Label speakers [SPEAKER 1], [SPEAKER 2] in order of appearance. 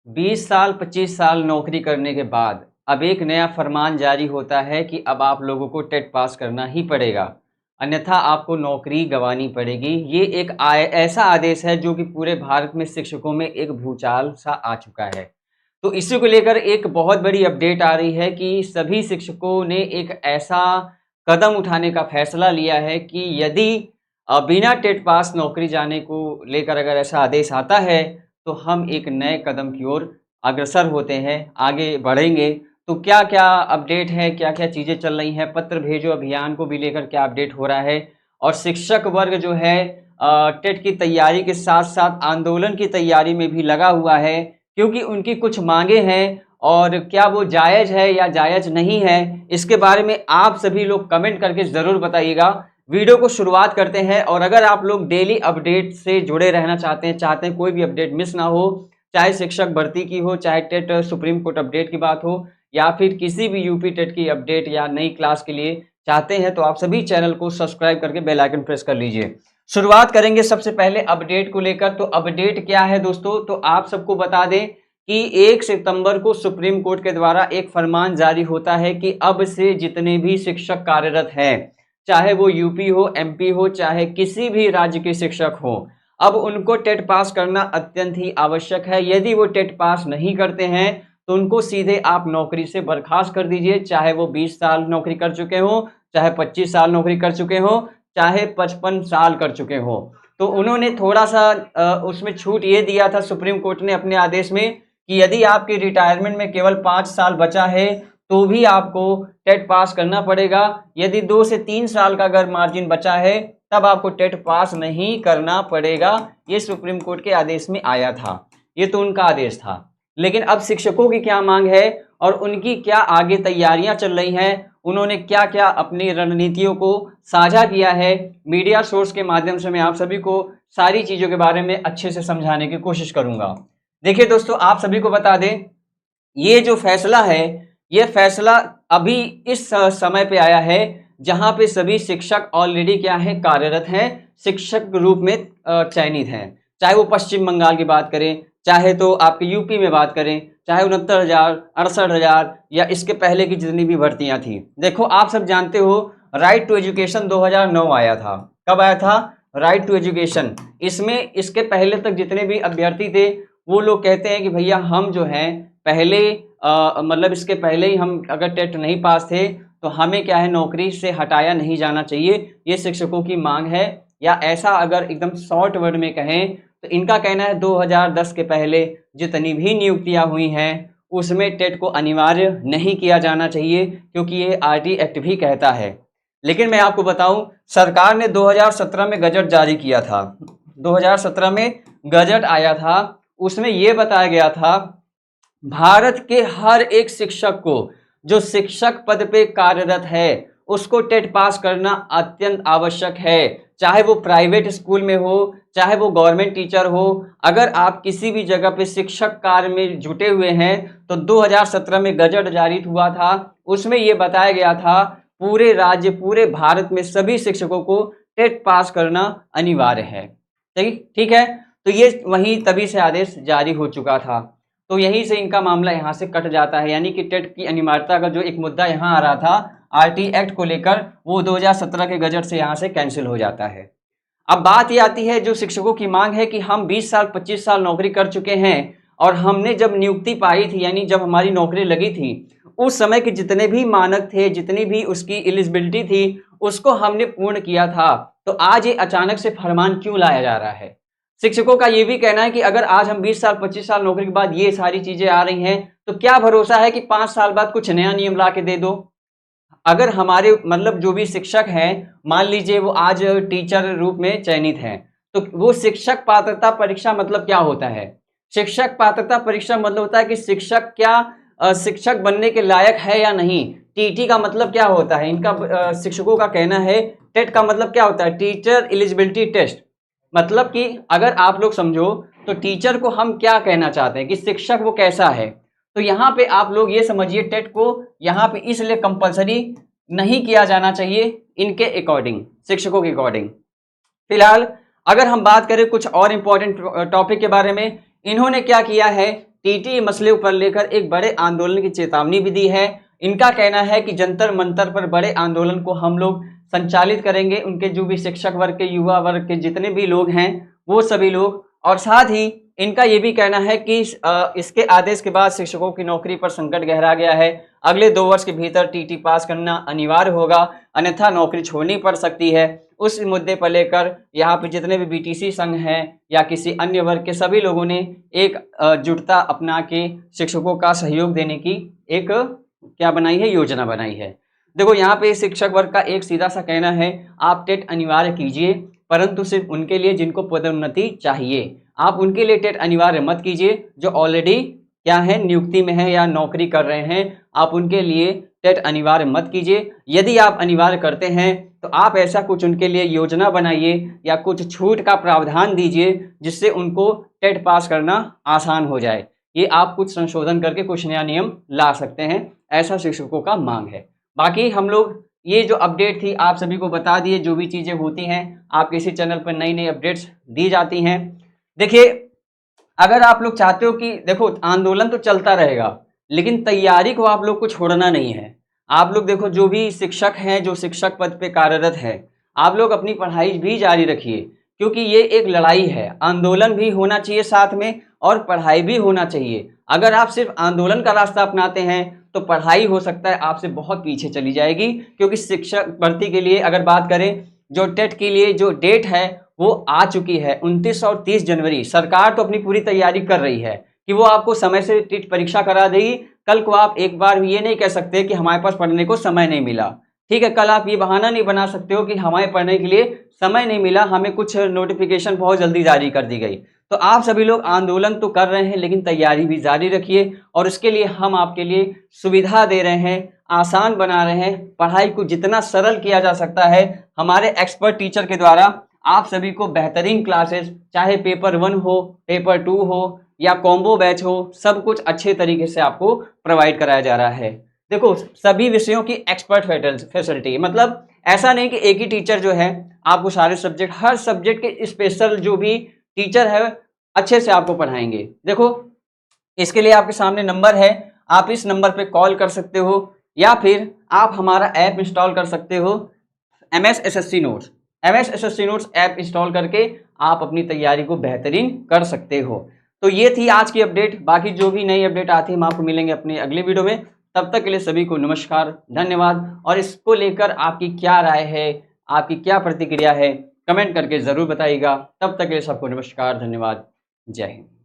[SPEAKER 1] 20 साल 25 साल नौकरी करने के बाद अब एक नया फरमान जारी होता है कि अब आप लोगों को टेट पास करना ही पड़ेगा, अन्यथा आपको नौकरी गंवानी पड़ेगी। ये एक ऐसा आदेश है जो कि पूरे भारत में शिक्षकों में एक भूचाल सा आ चुका है। तो इसी को लेकर एक बहुत बड़ी अपडेट आ रही है कि सभी शिक्षकों ने एक ऐसा कदम उठाने का फैसला लिया है कि यदि बिना टेट पास नौकरी जाने को लेकर अगर ऐसा आदेश आता है तो हम एक नए कदम की ओर अग्रसर होते हैं, आगे बढ़ेंगे। तो क्या-क्या अपडेट है, क्या-क्या चीज़ें चल रही हैं, पत्र भेजो अभियान को भी लेकर क्या अपडेट हो रहा है और शिक्षक वर्ग जो है टेट की तैयारी के साथ-साथ आंदोलन की तैयारी में भी लगा हुआ है, क्योंकि उनकी कुछ माँगे हैं और क्या वो जायज़ है या जायज़ नहीं है, इसके बारे में आप सभी लोग कमेंट करके ज़रूर बताइएगा। वीडियो को शुरुआत करते हैं और अगर आप लोग डेली अपडेट से जुड़े रहना चाहते हैं कोई भी अपडेट मिस ना हो, चाहे शिक्षक भर्ती की हो, चाहे टेट सुप्रीम कोर्ट अपडेट की बात हो या फिर किसी भी यूपी टेट की अपडेट या नई क्लास के लिए चाहते हैं तो आप सभी चैनल को सब्सक्राइब करके बेल आइकन प्रेस कर लीजिए। शुरुआत करेंगे सबसे पहले अपडेट को लेकर। तो अपडेट क्या है दोस्तों, तो आप सबको बता दें कि 1 सितंबर को सुप्रीम कोर्ट के द्वारा एक फरमान जारी होता है कि अब से जितने भी शिक्षक कार्यरत हैं, चाहे वो यूपी हो, एमपी हो, चाहे किसी भी राज्य के शिक्षक हो, अब उनको टेट पास करना अत्यंत ही आवश्यक है। यदि वो टेट पास नहीं करते हैं तो उनको सीधे आप नौकरी से बर्खास्त कर दीजिए, चाहे वो 20 साल नौकरी कर चुके हो, चाहे 25 साल नौकरी कर चुके हो, चाहे 55 साल कर चुके हो। तो उन्होंने थोड़ा सा उसमें छूट ये दिया था सुप्रीम कोर्ट ने अपने आदेश में कि यदि आपके रिटायरमेंट में केवल 5 साल बचा है तो भी आपको टेट पास करना पड़ेगा। यदि 2 से 3 साल का अगर मार्जिन बचा है तब आपको टेट पास नहीं करना पड़ेगा। ये सुप्रीम कोर्ट के आदेश में आया था, ये तो उनका आदेश था। लेकिन अब शिक्षकों की क्या मांग है और उनकी क्या आगे तैयारियां चल रही हैं, उन्होंने क्या क्या अपनी रणनीतियों को साझा किया है, मीडिया सोर्स के माध्यम से मैं आप सभी को सारी चीज़ों के बारे में अच्छे से समझाने की कोशिश करूंगा। देखिए दोस्तों, आप सभी को बता दें, ये जो फैसला है, ये फैसला अभी इस समय पे आया है जहां पे सभी शिक्षक ऑलरेडी क्या है, कार्यरत हैं, शिक्षक के रूप में चयनित हैं। चाहे वो पश्चिम बंगाल की बात करें, चाहे तो आपके यूपी में बात करें, चाहे 69,000, 68,000 या इसके पहले की जितनी भी भर्तियां थी। देखो, आप सब जानते हो राइट टू एजुकेशन 2009 आया था। कब आया था राइट टू एजुकेशन? इसमें इसके पहले तक जितने भी अभ्यर्थी थे वो लोग कहते हैं कि भैया हम जो हैं पहले मतलब इसके पहले ही हम अगर टेट नहीं पास थे तो हमें क्या है, नौकरी से हटाया नहीं जाना चाहिए। ये शिक्षकों की मांग है, या ऐसा अगर एकदम शॉर्ट वर्ड में कहें तो इनका कहना है 2010 के पहले जितनी भी नियुक्तियां हुई हैं उसमें टेट को अनिवार्य नहीं किया जाना चाहिए, क्योंकि ये आरटी एक्ट भी कहता है। लेकिन मैं आपको बताऊं, सरकार ने 2017 में गजट जारी किया था। 2017 में गजट आया था, उसमें यह बताया गया था भारत के हर एक शिक्षक को, जो शिक्षक पद पे कार्यरत है, उसको टेट पास करना अत्यंत आवश्यक है। चाहे वो प्राइवेट स्कूल में हो, चाहे वो गवर्नमेंट टीचर हो, अगर आप किसी भी जगह पे शिक्षक कार्य में जुटे हुए हैं तो 2017 में गजट जारी हुआ था, उसमें यह बताया गया था पूरे राज्य, पूरे भारत में सभी शिक्षकों को टेट पास करना अनिवार्य है। ठीक है, तो ये वहीं तभी से आदेश जारी हो चुका था। तो यहीं से इनका मामला यहाँ से कट जाता है, यानी कि टेट की अनिवार्यता का जो एक मुद्दा यहाँ आ रहा था आरटी एक्ट को लेकर, वो 2017 के गजट से यहाँ से कैंसिल हो जाता है। अब बात ये आती है, जो शिक्षकों की मांग है कि हम 20 साल 25 साल नौकरी कर चुके हैं और हमने जब नियुक्ति पाई थी, यानी जब हमारी नौकरी लगी थी, उस समय के जितने भी मानक थे, जितनी भी उसकी एलिजिबिलिटी थी, उसको हमने पूर्ण किया था। तो आज ये अचानक से फरमान क्यों लाया जा रहा है? शिक्षकों का ये भी कहना है कि अगर आज हम 20 साल 25 साल नौकरी के बाद ये सारी चीजें आ रही हैं तो क्या भरोसा है कि 5 साल बाद कुछ नया नियम ला के दे दो। अगर हमारे मतलब जो भी शिक्षक हैं, मान लीजिए वो आज टीचर रूप में चयनित हैं, तो वो शिक्षक पात्रता परीक्षा मतलब क्या होता है? शिक्षक पात्रता परीक्षा मतलब होता है कि शिक्षक क्या शिक्षक बनने के लायक है या नहीं। टीटी का मतलब क्या होता है? इनका शिक्षकों का कहना है टेट का मतलब क्या होता है, टीचर एलिजिबिलिटी टेस्ट। मतलब कि अगर आप लोग समझो तो टीचर को हम क्या कहना चाहते हैं कि शिक्षक वो कैसा है। तो यहाँ पे आप लोग ये समझिए, टेट को यहाँ पे इसलिए कंपलसरी नहीं किया जाना चाहिए इनके अकॉर्डिंग, शिक्षकों के अकॉर्डिंग। फिलहाल अगर हम बात करें कुछ और इंपॉर्टेंट टॉपिक के बारे में, इन्होंने क्या किया है टीटी मसले पर लेकर एक बड़े आंदोलन की चेतावनी भी दी है। इनका कहना है कि जंतर मंतर पर बड़े आंदोलन को हम लोग संचालित करेंगे, उनके जो भी शिक्षक वर्ग के, युवा वर्ग के जितने भी लोग हैं वो सभी लोग। और साथ ही इनका ये भी कहना है कि इसके आदेश के बाद शिक्षकों की नौकरी पर संकट गहरा गया है। अगले 2 वर्ष के भीतर टीटी पास करना अनिवार्य होगा, अन्यथा नौकरी छोड़नी पड़ सकती है। उस मुद्दे पर लेकर यहाँ पे जितने भी बीटीसी संघ हैं या किसी अन्य वर्ग के सभी लोगों ने एक जुटता अपना के शिक्षकों का सहयोग देने की एक क्या बनाई है, योजना बनाई है। देखो यहाँ पे शिक्षक वर्ग का एक सीधा सा कहना है, आप टेट अनिवार्य कीजिए, परंतु सिर्फ उनके लिए जिनको पदोन्नति चाहिए। आप उनके लिए टेट अनिवार्य मत कीजिए, जो ऑलरेडी क्या है, नियुक्ति में है या नौकरी कर रहे हैं, आप उनके लिए टेट अनिवार्य मत कीजिए। यदि आप अनिवार्य करते हैं तो आप ऐसा कुछ उनके लिए योजना बनाइए या कुछ छूट का प्रावधान दीजिए जिससे उनको टेट पास करना आसान हो जाए। ये आप कुछ संशोधन करके कुछ नया नियम ला सकते हैं, ऐसा शिक्षकों का मांग है। बाकी हम लोग ये जो अपडेट थी आप सभी को बता दिए, जो भी चीज़ें होती हैं आपके इसी चैनल पर नई नई अपडेट्स दी जाती हैं। देखिए, अगर आप लोग चाहते हो कि देखो आंदोलन तो चलता रहेगा, लेकिन तैयारी को आप लोग को छोड़ना नहीं है। आप लोग देखो, जो भी शिक्षक हैं, जो शिक्षक पद पे कार्यरत है, आप लोग अपनी पढ़ाई भी जारी रखिए, क्योंकि ये एक लड़ाई है। आंदोलन भी होना चाहिए साथ में और पढ़ाई भी होना चाहिए। अगर आप सिर्फ आंदोलन का रास्ता अपनाते हैं तो पढ़ाई हो सकता है आपसे बहुत पीछे चली जाएगी, क्योंकि शिक्षक भर्ती के लिए अगर बात करें, जो टेट के लिए जो डेट है वो आ चुकी है 29 और 30 जनवरी। सरकार तो अपनी पूरी तैयारी कर रही है कि वो आपको समय से टेट परीक्षा करा देगी। कल को आप एक बार भी ये नहीं कह सकते कि हमारे पास पढ़ने को समय नहीं मिला। ठीक है, कल आप ये बहाना नहीं बना सकते हो कि हमारे पढ़ने के लिए समय नहीं मिला, हमें कुछ नोटिफिकेशन बहुत जल्दी जारी कर दी गई। तो आप सभी लोग आंदोलन तो कर रहे हैं, लेकिन तैयारी भी जारी रखिए, और इसके लिए हम आपके लिए सुविधा दे रहे हैं, आसान बना रहे हैं। पढ़ाई को जितना सरल किया जा सकता है हमारे एक्सपर्ट टीचर के द्वारा आप सभी को बेहतरीन क्लासेस, चाहे पेपर 1 हो, पेपर 2 हो या कॉम्बो बैच हो, सब कुछ अच्छे तरीके से आपको प्रोवाइड कराया जा रहा है। देखो, सभी विषयों की एक्सपर्ट फैसिलिटी, मतलब ऐसा नहीं कि एक ही टीचर जो है आपको सारे सब्जेक्ट, हर सब्जेक्ट के स्पेशल जो भी टीचर है अच्छे से आपको पढ़ाएंगे। देखो, इसके लिए आपके सामने नंबर है, आप इस नंबर पे कॉल कर सकते हो या फिर आप हमारा ऐप इंस्टॉल कर सकते हो, MS SSC notes. MS SSC notes app install करके आप अपनी तैयारी को बेहतरीन कर सकते हो। तो ये थी आज की अपडेट। बाकी जो भी नई अपडेट आती है हम आपको मिलेंगे अपने अगले वीडियो में। तब तक के लिए सभी को नमस्कार, धन्यवाद। और इसको लेकर आपकी क्या राय है, आपकी क्या प्रतिक्रिया है, कमेंट करके ज़रूर बताइएगा। तब तक के लिए सबको नमस्कार, धन्यवाद, जय हिंद।